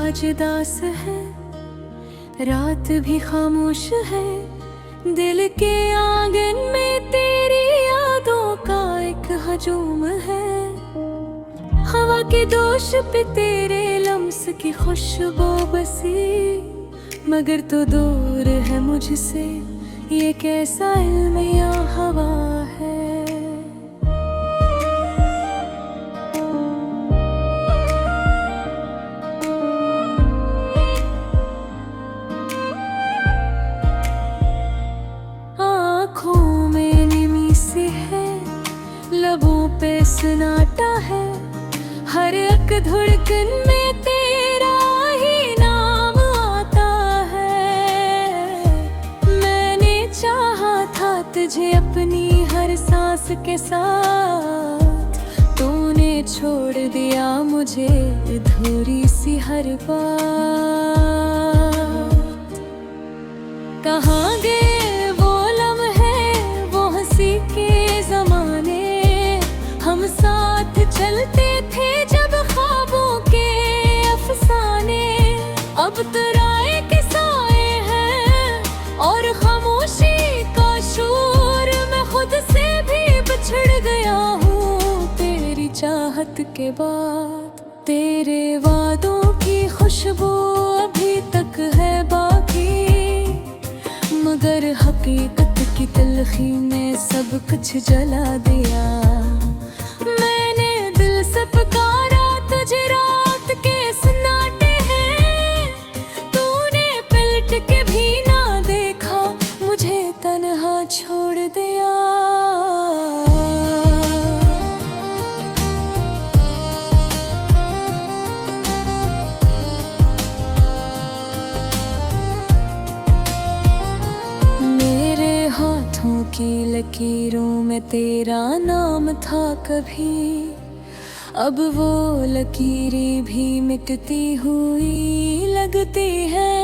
आज दास है, रात भी खामोश है। दिल के आंगन में तेरी यादों का एक हजूम है। हवा के दोष पे तेरे लम्स की खुशबू बसी, मगर तो दूर है मुझसे ये कैसा इल्म या हवा है। आँखों में निमी सी है, लबों पे सन्नाटा है। हर एक धड़कन में तेरा ही नाम आता है। मैंने चाहा था तुझे अपनी हर सांस के साथ, तूने छोड़ दिया मुझे अधूरी सी हर बात। कहाँ गए वो लम्हे, वो हंसी के ज़माने, हम साथ चलते थे जब ख्वाबों के अफसाने। अब तराए के साए हैं और खामोशी का शोर, मैं खुद से भी बिछड़ गया हूँ तेरी चाहत के बाद। तेरे वादों की खुशबू अभी तक है बाकी, मगर हकीकत की तलखी ने सब कुछ जला दिया। मैंने दिल से पुकारा तुझे रात के सन्नाटे हैं, तूने पलट के भी ना देखा, मुझे तन्हा छोड़ दिया। हाथों की लकीरों में तेरा नाम था कभी, अब वो लकीरें भी मिटती हुई लगती है।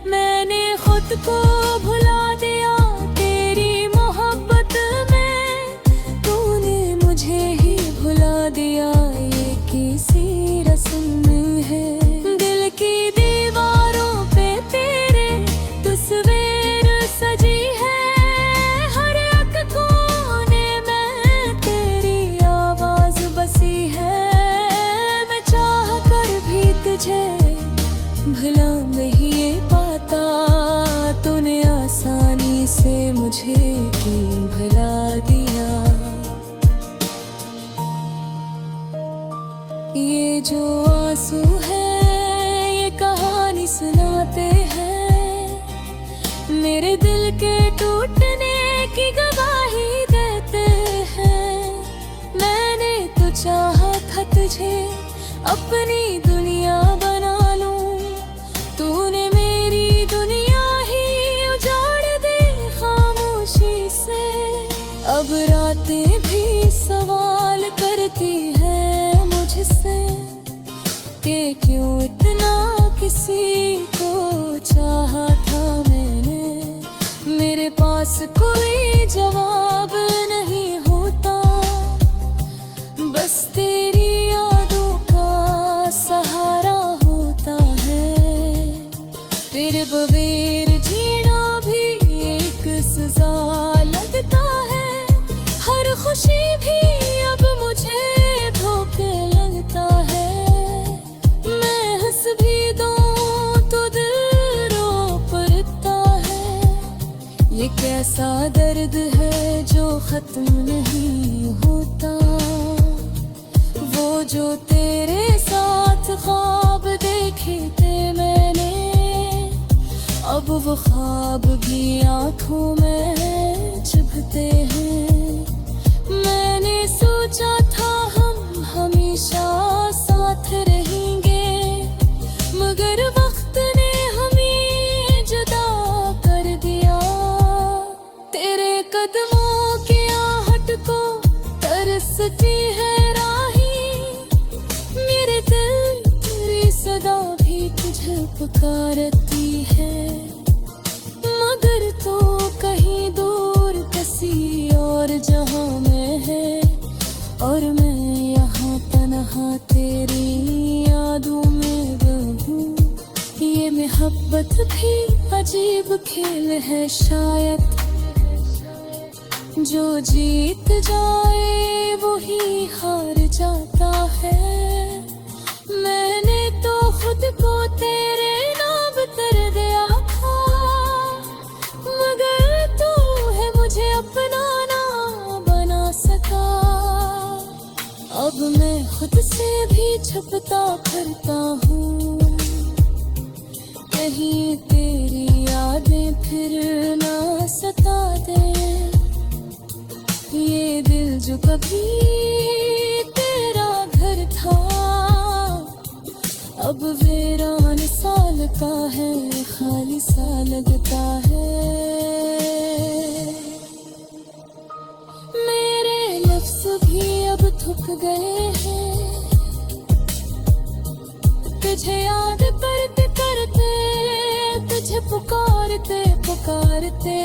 मैंने खुद को भुला दिया तेरी मोहब्बत में, तूने मुझे ही भुला दिया, ये किसी रस्म है। दिल की दीवारों पे तेरे तस्वीर सजी है, भला नहीं ये पाता तूने आसानी से मुझे क्यों भुला दिया। ये जो आंसू है ये कहानी सुनाते हैं, मेरे दिल के टूटने की गवाही देते हैं। मैंने तो चाहा था तुझे अपनी दुनिया बना लूं, तूने मेरी दुनिया ही उजाड़ दी खामोशी से। अब रातें भी सवाल करती हैं मुझसे कि क्यों इतना किसी को चाहा था मैंने। मेरे पास कोई जवाब नहीं होता, बस तेरी यादों का सहारा होता है। तेरे बगैर जीना भी एक सजा लगता है, हर खुशी भी अब मुझे धोखे लगता है। मैं हंस भी दूं तो दिल रो पड़ता है, ये कैसा दर्द है जो खत्म नहीं होता। वो जो तेरे साथ ख्वाब देखे थे मैंने, अब वो ख्वाब भी आँखों में चुभते हैं। मैंने सोचा था हम हमेशा साथ रहेंगे, मगर वक्त ने हमें जुदा कर दिया। तेरे कदमों की आहट को तरसती है राही, मेरे दिल तेरी सदा भी तुझे पुकारती है। मगर तो कहीं दूर किसी और जहां में है, और मैं यहाँ तन्हा मोहब्बत भी अजीब खेल है शायद, जो जीत जाए वही हार जाता है। मैंने तो खुद को तेरे नाम कर दिया था, मगर तू है मुझे अपना ना बना सका। अब मैं खुद से भी छुपता फिरता हूँ, कहीं तेरी यादें फिर ना सता दे। ये दिल जो कभी तेरा घर था, अब वीरान साल का है, खाली सा लगता है। मेरे लफ्ज़ भी अब थक गए हैं, तुझे याद करते करते, तुझे पुकारते पुकारते।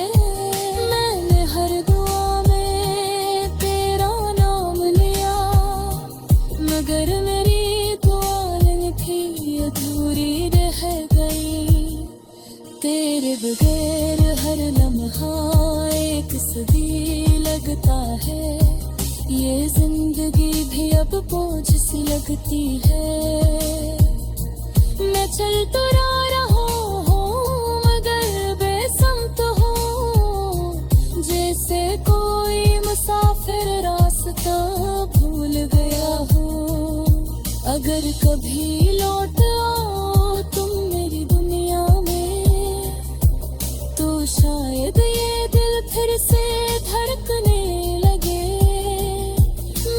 मैंने हर दुआ में तेरा नाम लिया, मगर मेरी दुआएं भी अधूरी रह गई। तेरे बगैर हर लम्हा एक सदी लगता है, ये जिंदगी भी अब बोझ सी लगती है। मैं चल तो रहा हूँ मगर बेसमत हूँ, जैसे कोई मुसाफिर रास्ता भूल गया हूँ। अगर कभी लौट आओ तुम मेरी दुनिया में, तो शायद ये दिल फिर से धड़कने लगे।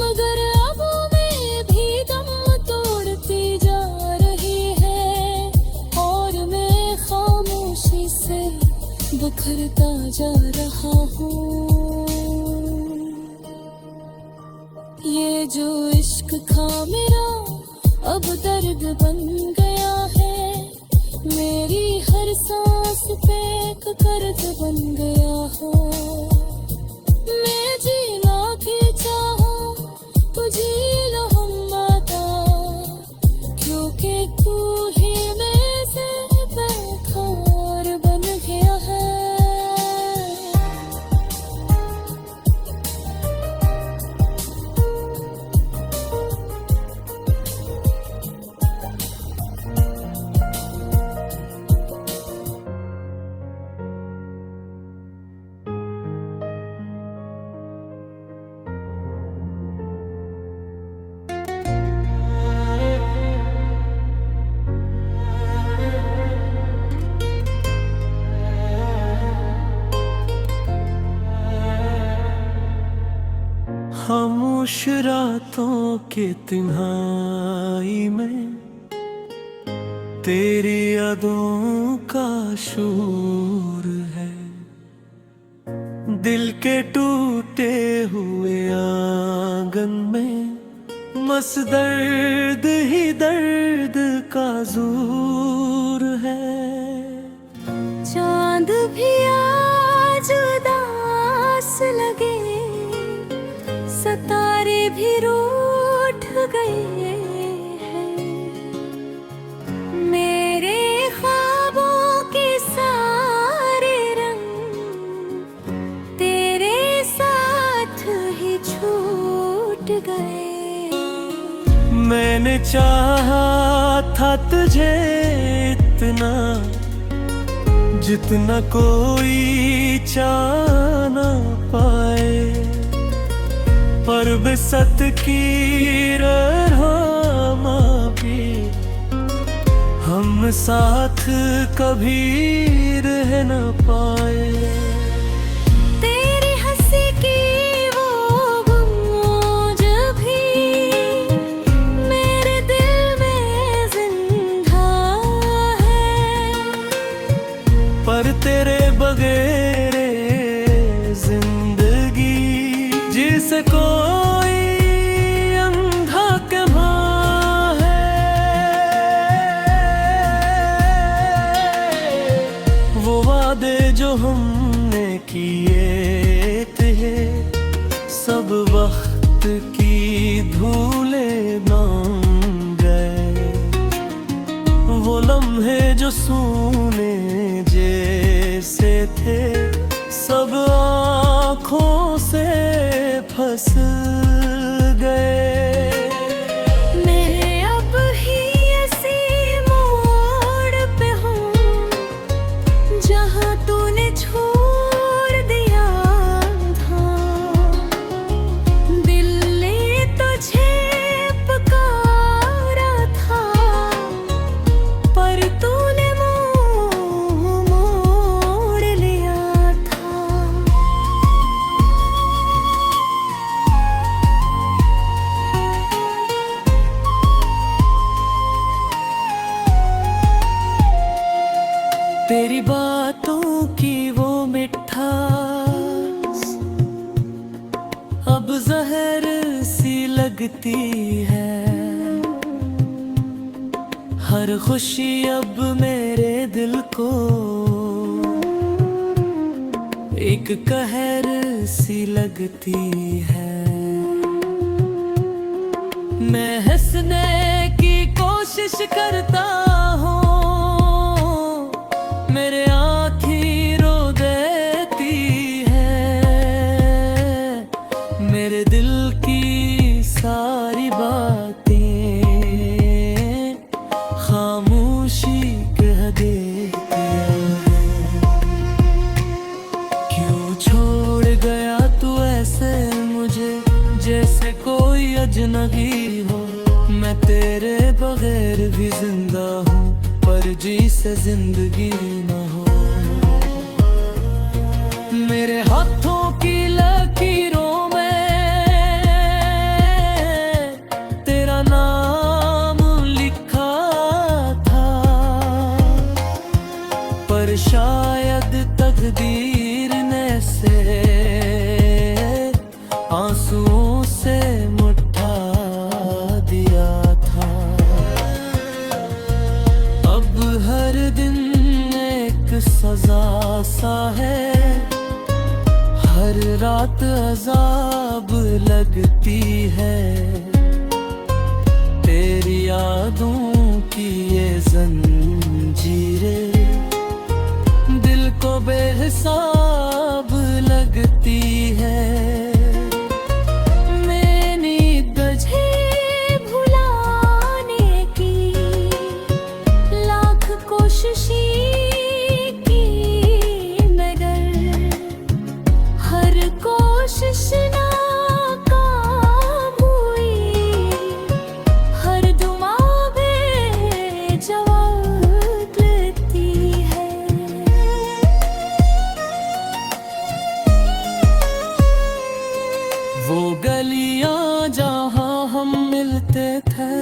मगर अब मैं भी दम तोड़ती जा रही है, और मैं खामोशी से बिखरता जा रहा हूँ। ये जो इश्क था मेरा अब दर्द बन गया है, मेरी हर सांस पे एक कर्ज बन गया हो। मैं जीना भी चाहूं तो जी लो हम आता, क्योंकि तू ही में से बेकार बन गया है। खामोश रातों के तन्हाई में तेरी यादों का शोर है। दिल के टूटे हुए आंगन में बस दर्द ही दर्द का जोर है। चांद भी आज उदास लगे, सितारे भी रूठ गए हैं। मेरे ख्वाबों के सारे रंग तेरे साथ ही छूट गए। मैंने चाहा था तुझे इतना, जितना कोई चाह ना पाए, पर बिसत की रहमा भी हम साथ कभी रह न पाए। तेरी हंसी की वो गूंज भी मेरे दिल में जिंदा है, पर तेरे बगैर जिंदगी जिसे कोई अंधा के माँ है। वो वादे जो हमने किए थे, सब वक्त की धूलें बन गए। वो लम्हे जो जो सोने जैसे थे सब आँखों से फंस गए। मैं अब ही ऐसी मोड़ पे हूँ जहाँ तूने छोड़ दिया था। दिल ने तुझे पुकारा था पर तूने मुँह मोड़ लिया था। तेरी बातों की वो मिठास अब जहर सी लगती है। हर खुशी अब मेरे दिल को एक कहर सी लगती है। मैं हंसने की कोशिश करता हूँ, मेरे आँखें रो देती है। मेरे दिल की सारी बातें खामोशी कह देती है। क्यों छोड़ गया तू ऐसे मुझे जैसे कोई अजनबी हो। मैं तेरे बगैर भी जिंदा हूँ पर जी से जिंदगी न हो। मेरे हाथों की लकीरों में तेरा नाम लिखा था पर शायद तकदीर ने से आंसुओं से मुठा दिया था। अब हर दिन एक सजा सा है, हर रात अजाब लगती है। तेरी यादों की ये जंजीरें दिल को बेहिसाब लगती है। वो गलियां जहां हम मिलते थे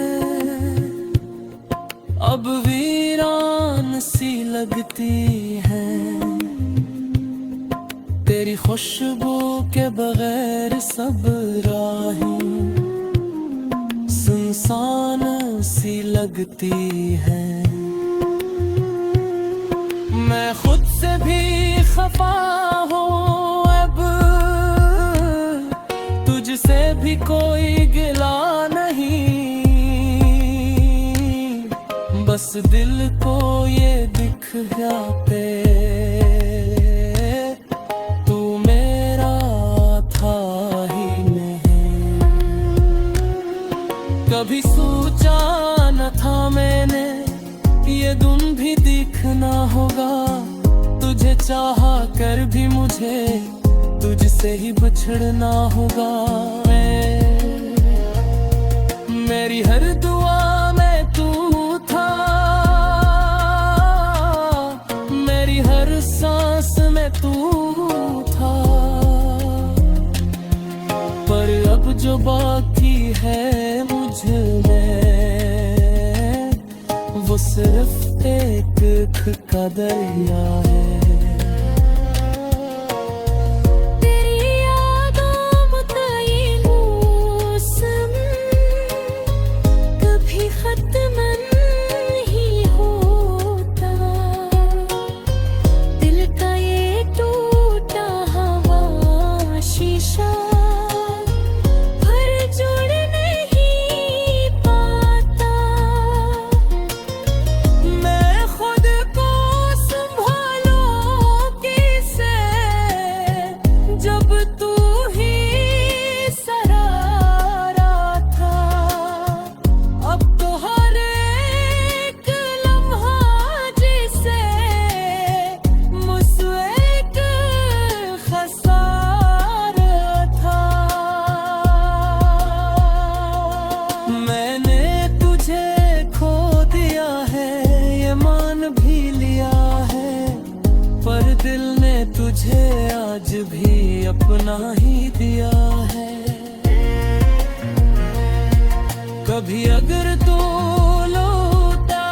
अब वीरान सी लगती हैं। तेरी खुशबू के बगैर सब राहें सुनसान सी लगती हैं। मैं खुद से भी खफा हूँ अब, तुझसे भी कोई गिला नहीं। बस दिल को ये दिख जाते तू मेरा था ही नहीं। कभी सोचा न था मैंने ये दिन भी दिखना होगा। तुझे चाहा कर भी मुझे तुझसे ही बिछड़ना होगा। मेरी हर दुआ में तू था, मेरी हर सांस में तू था। पर अब जो बाकी है मुझ में वो सिर्फ एक का दरिया है। खुद दिल ने तुझे आज भी अपना ही दिया है। कभी अगर तो लौटा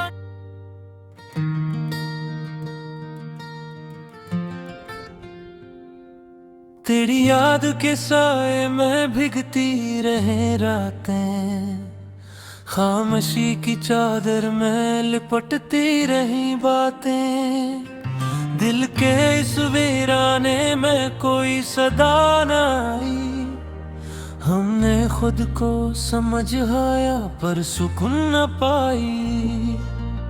तेरी याद के साए में भीगती रहे रातें, खामोशी की चादर में लिपटती रही बातें। दिल के इस वीराने में कोई सदा न आई, हमने खुद को समझाया पर सुकून न पाई।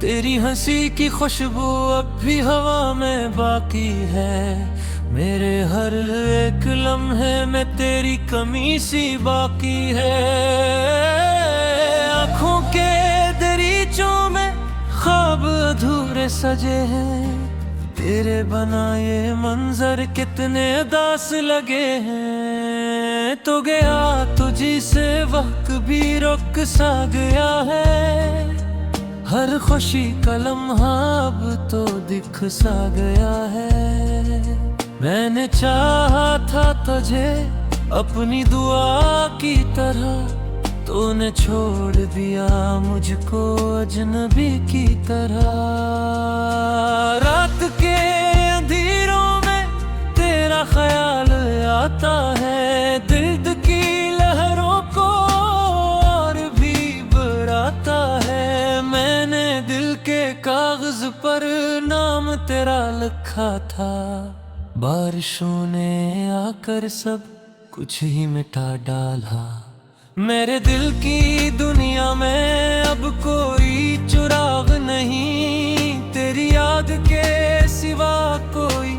तेरी हंसी की खुशबू अब भी हवा में बाकी है, मेरे हर एक लम्हे में तेरी कमी सी बाकी है। आँखों के दरीचों में ख्वाब अधूरे सजे हैं, तेरे बनाए मंजर कितने उदास लगे हैं। तो गया तुझी से वक्त भी रुक सा गया है, हर खुशी का लम्हा अब तो दिख सा गया है। मैंने चाहा था तुझे अपनी दुआ की तरह, तूने छोड़ दिया मुझको अजनबी की तरह। रात के अंधेरों में तेरा ख्याल आता है, दिल की लहरों को और भी बराता है। मैंने दिल के कागज पर नाम तेरा लिखा था, बारिशों ने आकर सब कुछ ही मिटा डाला। मेरे दिल की दुनिया में अब कोई चिराग नहीं, तेरी याद के सिवा कोई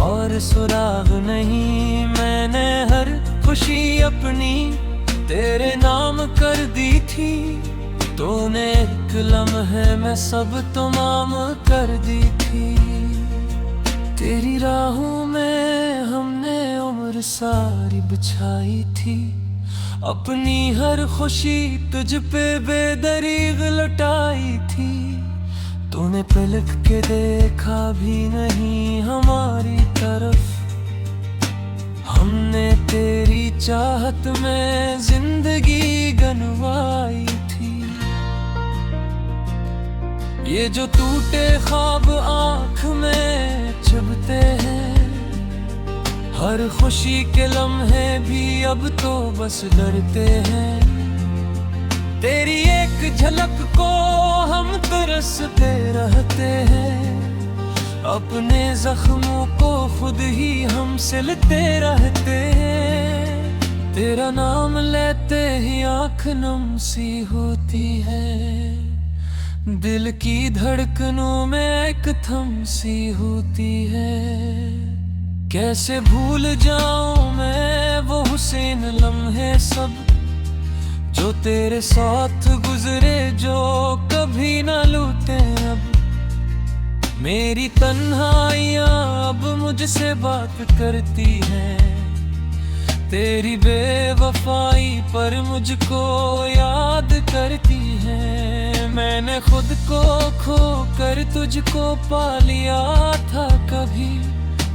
और सुराग नहीं। मैंने हर खुशी अपनी तेरे नाम कर दी थी, तूने एक लम्हे में सब तमाम कर दी थी। तेरी राहों में हमने उम्र सारी बिछाई थी, अपनी हर खुशी तुझ पे बेदरीग लुटाई थी। तूने पलक के देखा भी नहीं हमारी तरफ, हमने तेरी चाहत में जिंदगी गंवाई थी। ये जो टूटे ख्वाब आँख में चुभते हैं, हर खुशी के लम्हे भी अब तो बस डरते हैं। तेरी एक झलक को हम तरसते रहते हैं, अपने जख्मों को खुद ही हम सिलते रहते हैं। तेरा नाम लेते ही आँख नम सी होती है, दिल की धड़कनों में एक थम सी होती है। कैसे भूल जाऊं मैं वो हुसैन लम्हे सब, जो तेरे साथ गुजरे जो कभी ना लूटे अब। मेरी तन्हाइयाँ अब मुझसे बात करती हैं, तेरी बेवफाई पर मुझको याद करती है। मैंने खुद को खो कर तुझको पा लिया था कभी,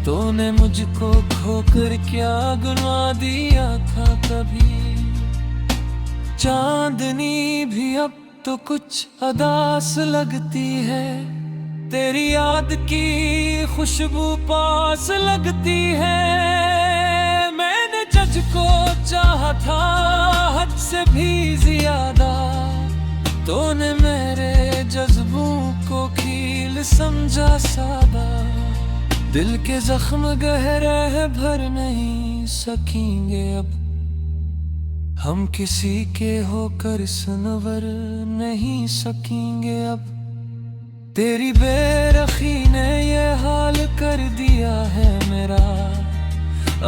तूने मुझको खोकर क्या गुनाह दिया था कभी। चांदनी भी अब तो कुछ अदास लगती है, तेरी याद की खुशबू पास लगती है। मैंने तुझको चाहा था हद से भी ज्यादा, तूने मेरे जज्बों को खील समझा सादा। दिल के जख्म गहरे भर नहीं सकेंगे अब, हम किसी के होकर सनवर नहीं सकेंगे अब। तेरी बेरखी ने ये हाल कर दिया है मेरा,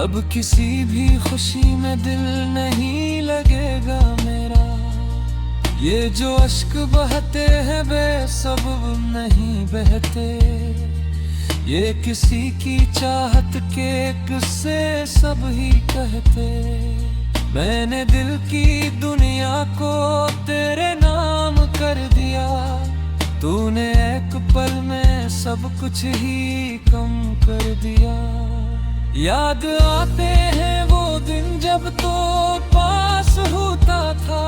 अब किसी भी खुशी में दिल नहीं लगेगा मेरा। ये जो अश्क बहते हैं बेसबब नहीं बहते, ये किसी की चाहत के किस्से सब ही कहते। मैंने दिल की दुनिया को तेरे नाम कर दिया, तूने एक पल में सब कुछ ही कम कर दिया। याद आते हैं वो दिन जब तो पास होता था,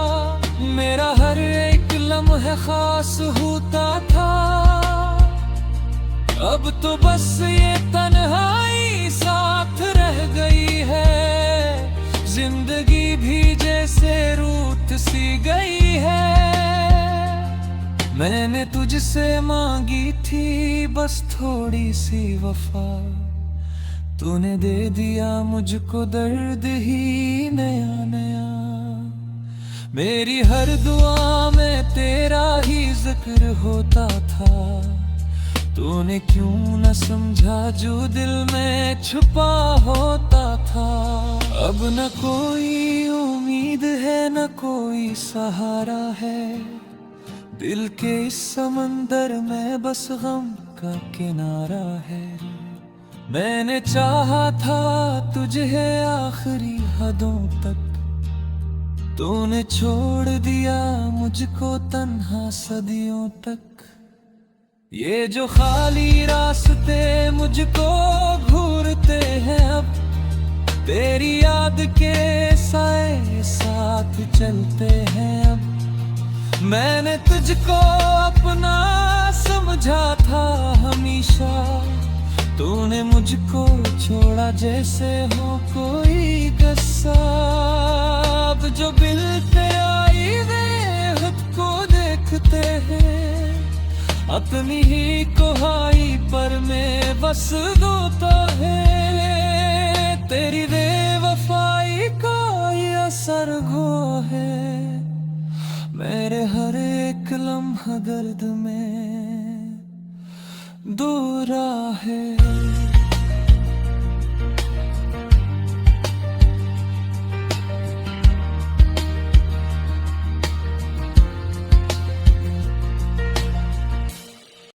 मेरा हर एक लम्हा खास होता था। अब तो बस ये तन्हाई साथ रह गई है, जिंदगी भी जैसे रूठ सी गई है। मैंने तुझसे मांगी थी बस थोड़ी सी वफा, तूने दे दिया मुझको दर्द ही नया नया। मेरी हर दुआ में तेरा ही जिक्र होता था, तूने क्यों न समझा जो दिल में छुपा होता था। अब न कोई उम्मीद है न कोई सहारा है, दिल के इस समंदर में बस गम का किनारा है। मैंने चाहा था तुझे आखिरी हदों तक, तूने छोड़ दिया मुझको तन्हा सदियों तक। ये जो खाली रास्ते मुझको घूरते हैं अब, तेरी याद के साए साथ चलते हैं अब। मैंने तुझको अपना समझा था हमेशा, तूने मुझको छोड़ा जैसे हो कोई गस्सा। अब जो मिलते आई वे खुद को देखते हैं, अपनी ही कोहाई पर में बस रोता है। तेरी बेवफाई का ये असर गो है, मेरे हर एक लम्हा दर्द में दूरा है।